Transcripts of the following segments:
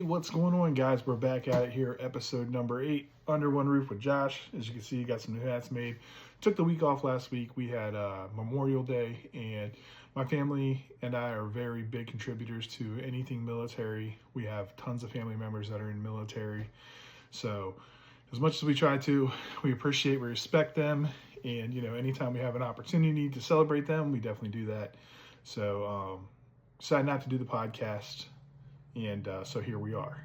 What's going on, guys? We're back at it here, episode number 8, Under One Roof with Josh. As you can see, got some new hats made. Took the week off last week. We had Memorial Day, and my family and I are very big contributors to anything military. We have tons of family members that are in military. So as much as we try to, we appreciate, we respect them. And, anytime we have an opportunity to celebrate them, we definitely do that. So decided not to do the podcast. And so here we are.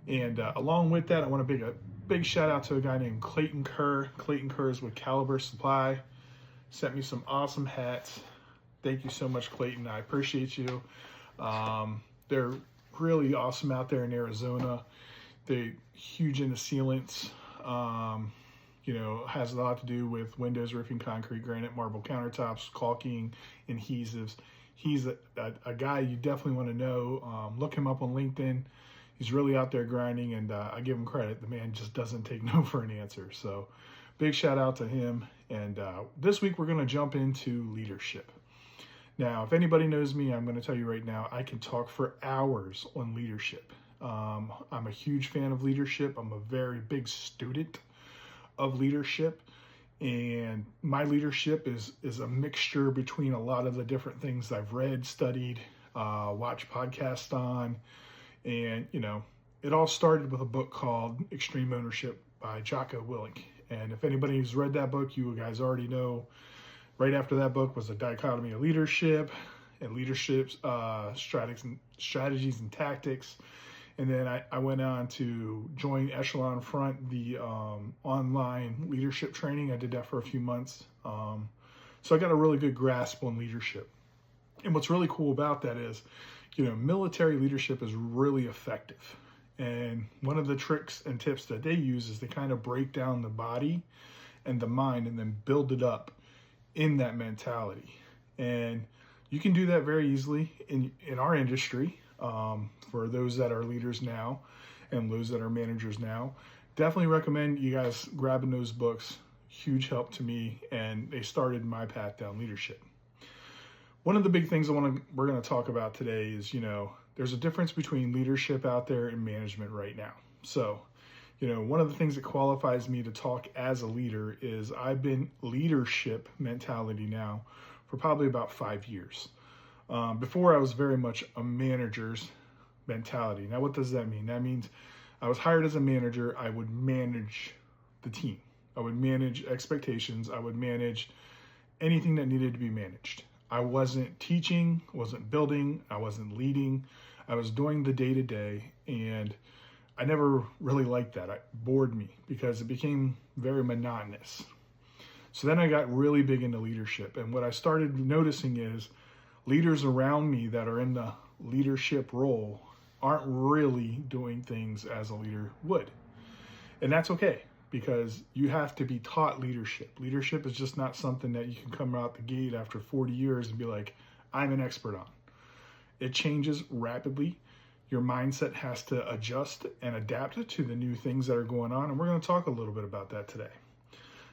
And along with that, I want to give a big shout out to a guy named Clayton Kerr. Clayton Kerr is with Caliber Supply. Sent me some awesome hats. Thank you so much, Clayton. I appreciate you. They're really awesome out there in Arizona. They're huge into sealants. Has a lot to do with windows, roofing, concrete, granite, marble countertops, caulking, adhesives. He's a guy you definitely want to know. Look him up on LinkedIn. He's really out there grinding, and I give him credit. The man just doesn't take no for an answer. So big shout out to him. And this week we're going to jump into leadership. Now, if anybody knows me, I'm going to tell you right now, I can talk for hours on leadership. I'm a huge fan of leadership. I'm a very big student of leadership. And my leadership is a mixture between a lot of the different things I've read, studied, watched podcasts on. And, it all started with a book called Extreme Ownership by Jocko Willink. And if anybody who's read that book, you guys already know right after that book was a dichotomy of leadership and leadership's strategies and tactics. And then I went on to join Echelon Front, the online leadership training. I did that for a few months. So I got a really good grasp on leadership. And what's really cool about that is, military leadership is really effective. And one of the tricks and tips that they use is to kind of break down the body and the mind and then build it up in that mentality. And you can do that very easily in our industry. For those that are leaders now and those that are managers now, definitely recommend you guys grabbing those books. Huge help to me, and they started my path down leadership. One of the big things we're going to talk about today is, there's a difference between leadership out there and management right now. So, one of the things that qualifies me to talk as a leader is I've been leadership mentality now for probably about 5 years. Before I was very much a manager's mentality. Now, what does that mean? That means I was hired as a manager. I would manage the team. I would manage expectations. I would manage anything that needed to be managed. I wasn't teaching, wasn't building, I wasn't leading. I was doing the day-to-day, and I never really liked that. It bored me because it became very monotonous. So then I got really big into leadership, and what I started noticing is leaders around me that are in the leadership role aren't really doing things as a leader would. And that's okay, because you have to be taught leadership. Leadership is just not something that you can come out the gate after 40 years and be like, I'm an expert on. It changes rapidly. Your mindset has to adjust and adapt to the new things that are going on. And we're going to talk a little bit about that today.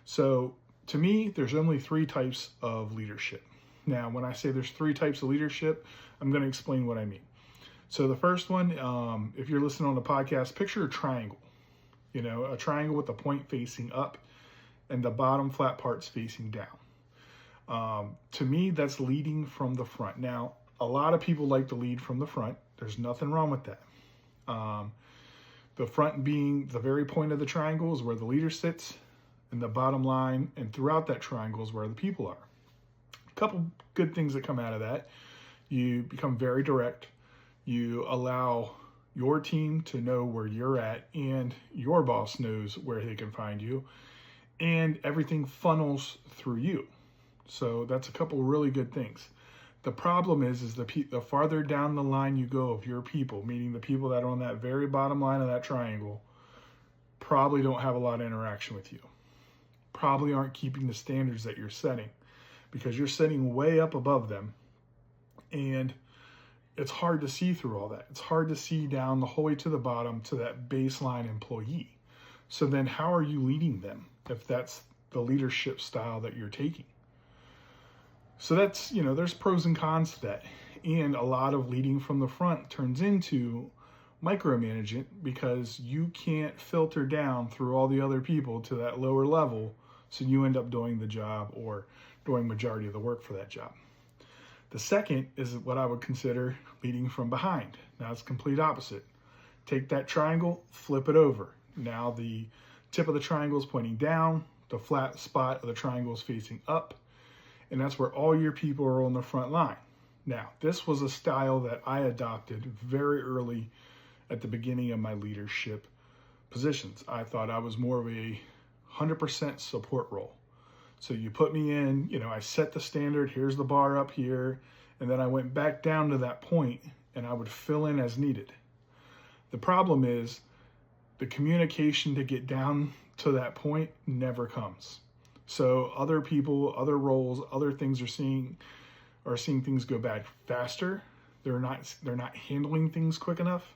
So to me, there's only 3 types of leadership. Now, when I say there's 3 types of leadership, I'm going to explain what I mean. So the first one, if you're listening on the podcast, picture a triangle. A triangle with the point facing up and the bottom flat parts facing down. To me, that's leading from the front. Now, a lot of people like to lead from the front. There's nothing wrong with that. The front being the very point of the triangle is where the leader sits, and the bottom line and throughout that triangle is where the people are. A couple good things that come out of that. You become very direct. You allow your team to know where you're at, and your boss knows where they can find you, and everything funnels through you. So that's a couple really good things. The problem is the farther down the line you go of your people, meaning the people that are on that very bottom line of that triangle, probably don't have a lot of interaction with you. Probably aren't keeping the standards that you're setting, because you're setting way up above them, and it's hard to see through all that. It's hard to see down the whole way to the bottom to that baseline employee. So then how are you leading them if that's the leadership style that you're taking? So that's, there's pros and cons to that. And a lot of leading from the front turns into micromanage it because you can't filter down through all the other people to that lower level, so you end up doing the job or doing majority of the work for that job. The second is what I would consider leading from behind. Now it's complete opposite. Take that triangle, flip it over. Now the tip of the triangle is pointing down, the flat spot of the triangle is facing up, and that's where all your people are on the front line. Now, this was a style that I adopted very early at the beginning of my leadership positions. I thought I was more of a 100% support role. So you put me in, I set the standard, here's the bar up here, and then I went back down to that point and I would fill in as needed. The problem is the communication to get down to that point never comes. So other people, other roles, other things are seeing things go bad faster. They're not handling things quick enough.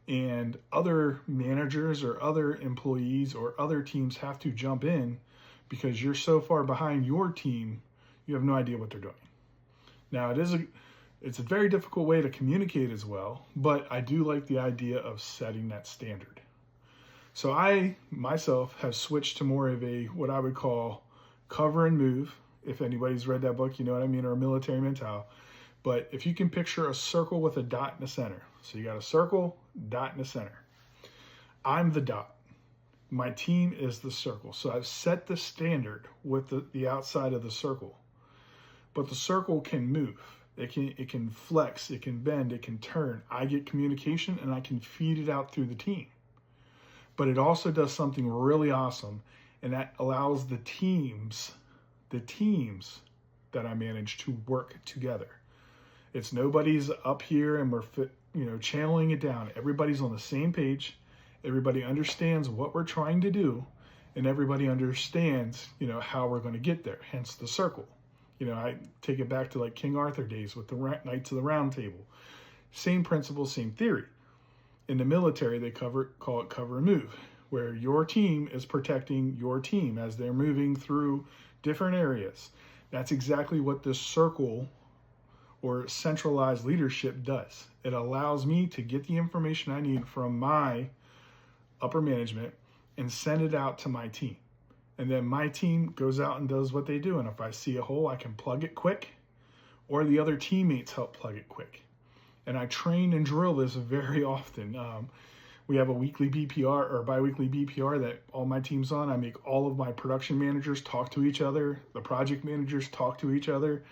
And other managers or other employees or other teams have to jump in because you're so far behind your team, you have no idea what they're doing. Now, it's a very difficult way to communicate as well, but I do like the idea of setting that standard. So I, myself, have switched to more of a, what I would call cover and move. If anybody's read that book, you know what I mean, or Military Mentality. But if you can picture a circle with a dot in the center. So you got a circle, dot in the center. I'm the dot. My team is the circle. So I've set the standard with the outside of the circle. But the circle can move. It can flex, it can bend, it can turn. I get communication and I can feed it out through the team. But it also does something really awesome, and that allows the teams that I manage to work together. It's nobody's up here and we're channeling it down. Everybody's on the same page. Everybody understands what we're trying to do, and everybody understands, how we're going to get there. Hence the circle. I take it back to like King Arthur days with the Knights of the Round Table. Same principle, same theory. In the military, they call it cover and move, where your team is protecting your team as they're moving through different areas. That's exactly what this circle or centralized leadership does. It allows me to get the information I need from my upper management and send it out to my team. And then my team goes out and does what they do. And if I see a hole, I can plug it quick, or the other teammates help plug it quick. And I train and drill this very often. We have a weekly BPR or biweekly BPR that all my team's on. I make all of my production managers talk to each other. The project managers talk to each other.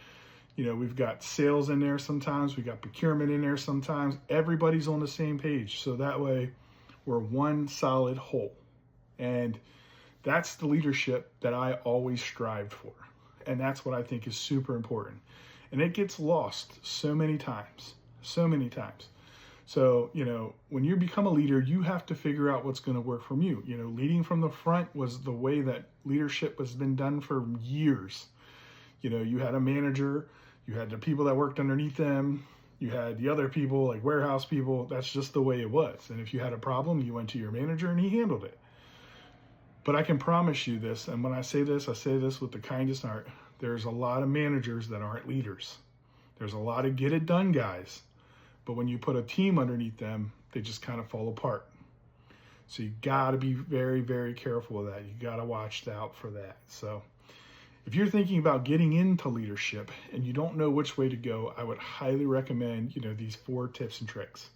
We've got sales in there sometimes. We got procurement in there sometimes. Everybody's on the same page. So that way we're one solid whole. And that's the leadership that I always strived for. And that's what I think is super important. And it gets lost so many times. So, when you become a leader, you have to figure out what's going to work for you. Leading from the front was the way that leadership has been done for years. You had a manager, you had the people that worked underneath them, you had the other people like warehouse people. That's just the way it was. And if you had a problem, you went to your manager and he handled it. But I can promise you this, and when I say this with the kindest heart, there's a lot of managers that aren't leaders. There's a lot of get it done guys. But when you put a team underneath them, they just kind of fall apart. So you got to be very, very careful with that. You got to watch out for that. So if you're thinking about getting into leadership and you don't know which way to go, I would highly recommend, these 4 tips and tricks.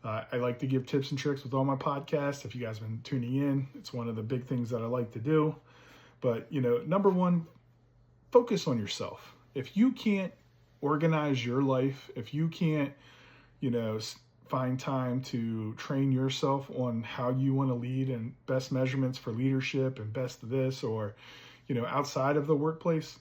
I like to give tips and tricks with all my podcasts. If you guys have been tuning in, it's one of the big things that I like to do. But, number 1, focus on yourself. If you can't organize your life, if you can't, find time to train yourself on how you want to lead and best measurements for leadership and best of this, or, outside of the workplace,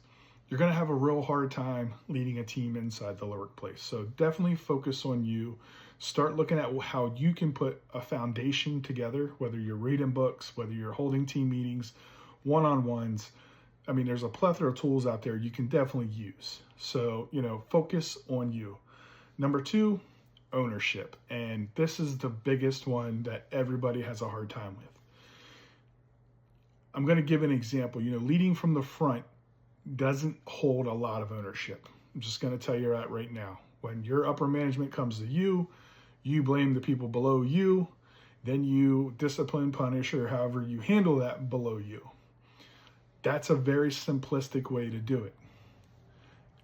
you're going to have a real hard time leading a team inside the workplace. So definitely focus on you. Start looking at how you can put a foundation together, whether you're reading books, whether you're holding team meetings, one-on-ones. I mean, there's a plethora of tools out there you can definitely use. So, focus on you. Number 2, ownership. And this is the biggest one that everybody has a hard time with. I'm going to give an example. Leading from the front doesn't hold a lot of ownership. I'm just going to tell you that right now. When your upper management comes to you, You blame the people below you, then you discipline, punish, or however you handle that below you. That's a very simplistic way to do it.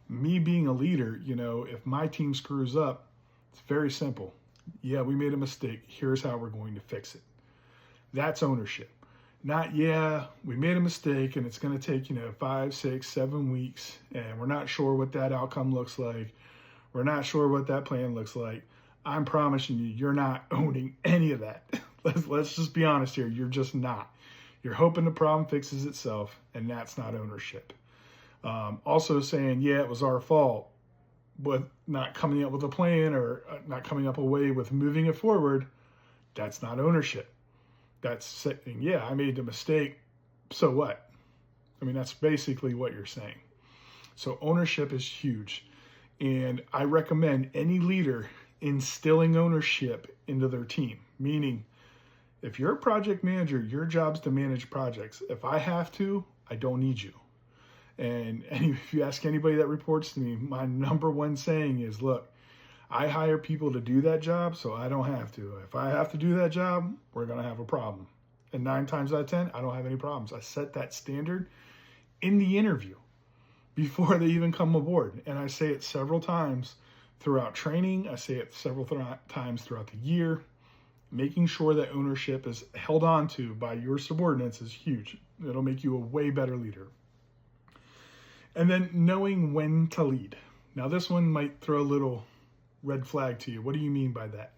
Me being a leader, if my team screws up, it's very simple. Yeah, we made a mistake. Here's how we're going to fix it. That's ownership. Not, yeah, we made a mistake and it's going to take, 5, 6, 7 weeks and we're not sure what that outcome looks like. We're not sure what that plan looks like. I'm promising you, you're not owning any of that. Let's just be honest here. You're just not. You're hoping the problem fixes itself, and that's not ownership. Also saying, yeah, it was our fault, but not coming up with a plan or not coming up a way with moving it forward, that's not ownership. That's saying, yeah, I made the mistake, so what? I mean, that's basically what you're saying. So ownership is huge. And I recommend any leader instilling ownership into their team, meaning if you're a project manager, your job's to manage projects. If I have to, I don't need you. And if you ask anybody that reports to me, my number one saying is, look, I hire people to do that job, so I don't have to. If I have to do that job, we're going to have a problem. And 9 times out of 10, I don't have any problems. I set that standard in the interview before they even come aboard. And I say it several times throughout training. I say it several times throughout the year. Making sure that ownership is held on to by your subordinates is huge. It'll make you a way better leader. And then knowing when to lead. Now this one might throw a little red flag to you. What do you mean by that?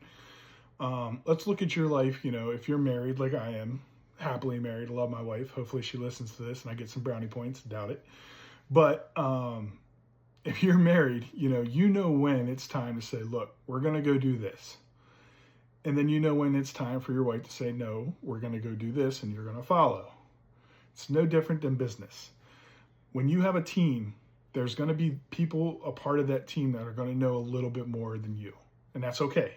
Let's look at your life. If you're married like I am, happily married, I love my wife. Hopefully she listens to this and I get some brownie points. Doubt it. But if you're married, you know when it's time to say, look, we're going to go do this. And then when it's time for your wife to say, no, we're going to go do this and you're going to follow. It's no different than business. When you have a team, there's going to be people a part of that team that are going to know a little bit more than you. And that's okay.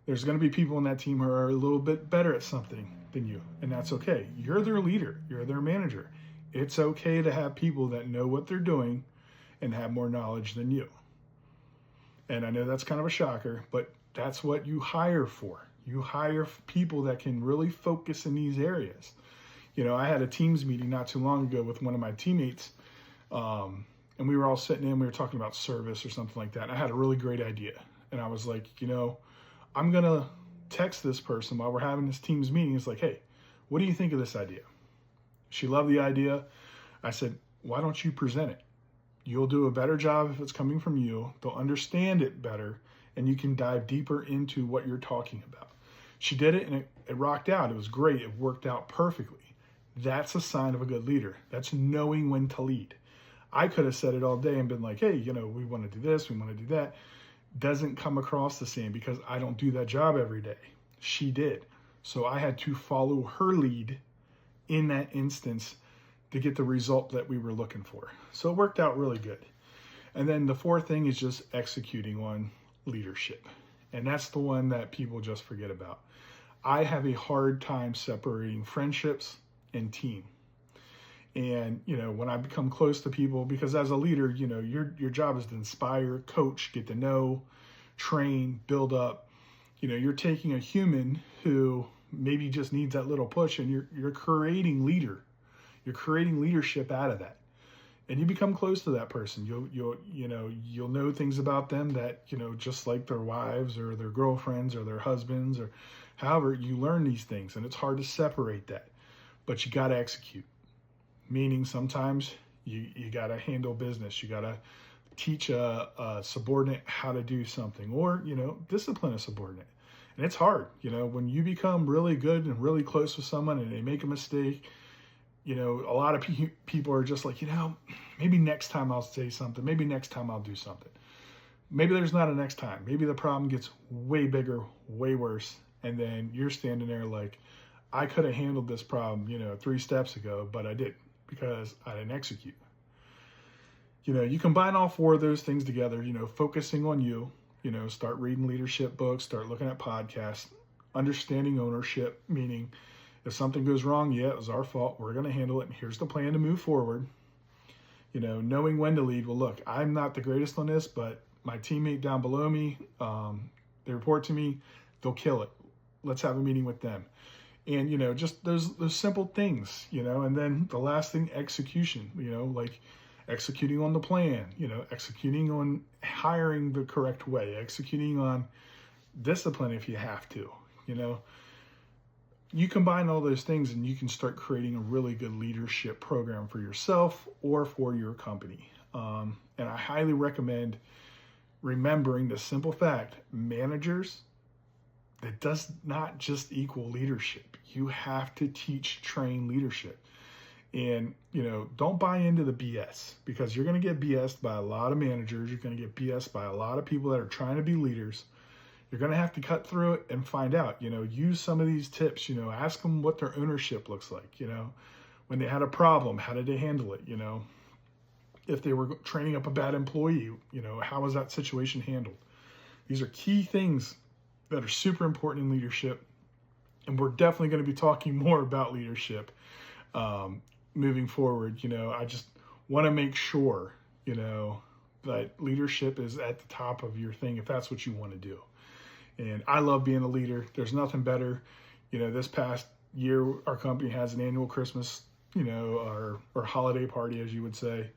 There's going to be people in that team who are a little bit better at something than you. And that's okay. You're their leader. You're their manager. It's okay to have people that know what they're doing and have more knowledge than you. And I know that's kind of a shocker, but that's what you hire for. You hire people that can really focus in these areas. I had a Teams meeting not too long ago with one of my teammates, and we were all sitting in, we were talking about service or something like that. And I had a really great idea. And I was like, I'm going to text this person while we're having this Teams meeting. It's like, hey, what do you think of this idea? She loved the idea. I said, why don't you present it? You'll do a better job if it's coming from you. They'll understand it better, and you can dive deeper into what you're talking about. She did it, and it rocked out. It was great. It worked out perfectly. That's a sign of a good leader. That's knowing when to lead. I could have said it all day and been like, hey, we want to do this, we want to do that. Doesn't come across the same because I don't do that job every day. She did. So I had to follow her lead in that instance to get the result that we were looking for. So it worked out really good. And then the fourth thing is just executing on leadership. And that's the one that people just forget about. I have a hard time separating friendships and team. And, when I become close to people, because as a leader, your job is to inspire, coach, get to know, train, build up. You're taking a human who maybe just needs that little push, and you're creating leader. You're creating leadership out of that. And you become close to that person. You'll know things about them that, just like their wives or their girlfriends or their husbands or however, you learn these things, and it's hard to separate that. But you got to execute. Meaning sometimes you got to handle business. You got to teach a subordinate how to do something, or, discipline a subordinate. And it's hard, when you become really good and really close with someone and they make a mistake, a lot of people are just like, maybe next time I'll say something. Maybe next time I'll do something. Maybe there's not a next time. Maybe the problem gets way bigger, way worse. And then you're standing there like, I could have handled this problem, 3 steps ago, but I didn't because I didn't execute. You combine all 4 of those things together, focusing on you, start reading leadership books, start looking at podcasts, understanding ownership, meaning if something goes wrong, yeah, it was our fault. We're going to handle it. And here's the plan to move forward. Knowing when to lead. Well, look, I'm not the greatest on this, but my teammate down below me, They report to me, they'll kill it. Let's have a meeting with them. And, just those simple things, and then the last thing, execution, like executing on the plan, executing on hiring the correct way, executing on discipline if you have to, you combine all those things and you can start creating a really good leadership program for yourself or for your company. And I highly recommend remembering the simple fact, managers, that does not just equal leadership. You have to teach, train leadership. And, don't buy into the BS, because you're going to get BS'd by a lot of managers. You're going to get BS'd by a lot of people that are trying to be leaders. You're going to have to cut through it and find out, use some of these tips, ask them what their ownership looks like, when they had a problem, how did they handle it? If they were training up a bad employee, how was that situation handled? These are key things that are super important in leadership. And we're definitely going to be talking more about leadership moving forward. I just want to make sure, that leadership is at the top of your thing if that's what you want to do. And I love being a leader. There's nothing better. This past year, our company has an annual Christmas, or holiday party, as you would say.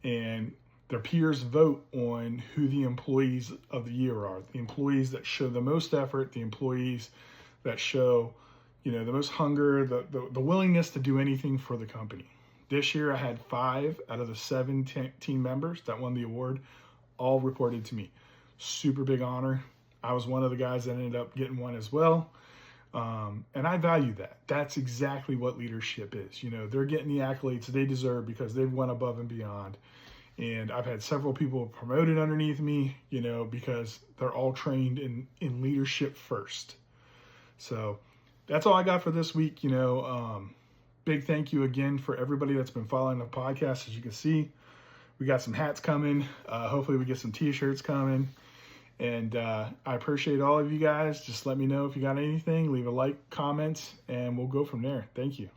And their peers vote on who the employees of the year are. The employees that show the most effort, the employees that show, the most hunger, the willingness to do anything for the company. This year I had 5 out of the 7 team members that won the award, all reported to me. Super big honor. I was one of the guys that ended up getting one as well. And I value that. That's exactly what leadership is. They're getting the accolades they deserve because they've went above and beyond. And I've had several people promoted underneath me, because they're all trained in leadership first. So that's all I got for this week. Big thank you again for everybody that's been following the podcast. As you can see, we got some hats coming. Hopefully we get some t-shirts coming. And I appreciate all of you guys. Just let me know if you got anything. Leave a like, comments, and we'll go from there. Thank you.